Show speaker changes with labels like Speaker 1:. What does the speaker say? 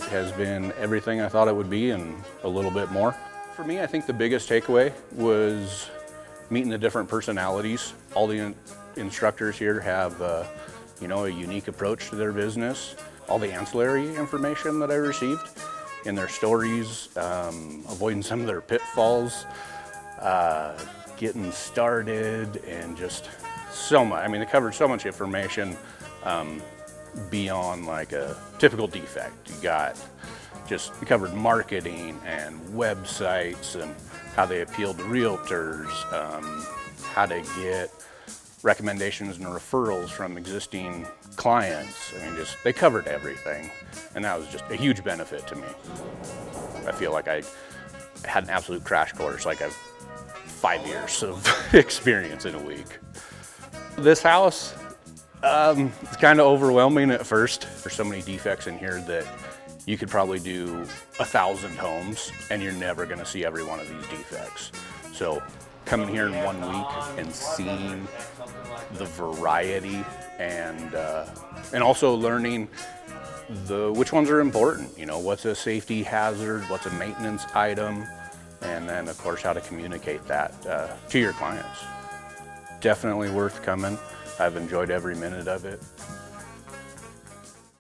Speaker 1: It has been everything I thought it would be and a little bit more. For me, I think the biggest takeaway was meeting the different personalities. All the instructors here have a unique approach to their business. All the ancillary information that I received in their stories, avoiding some of their pitfalls, getting started, and just so much. I mean, they covered so much information beyond like a typical defect. We covered marketing and websites and how they appeal to realtors, how to get recommendations and referrals from existing clients. I mean, they covered everything, and that was just a huge benefit to me. I feel like I had an absolute crash course, like I've 5 years of experience in a week. This house, it's kind of overwhelming at first. There's so many defects in here that you could probably do 1,000 homes and you're never gonna see every one of these defects. So coming here in 1 week and seeing the variety and also learning which ones are important, what's a safety hazard, what's a maintenance item, and then of course how to communicate that to your clients. Definitely worth coming. I've enjoyed every minute of it.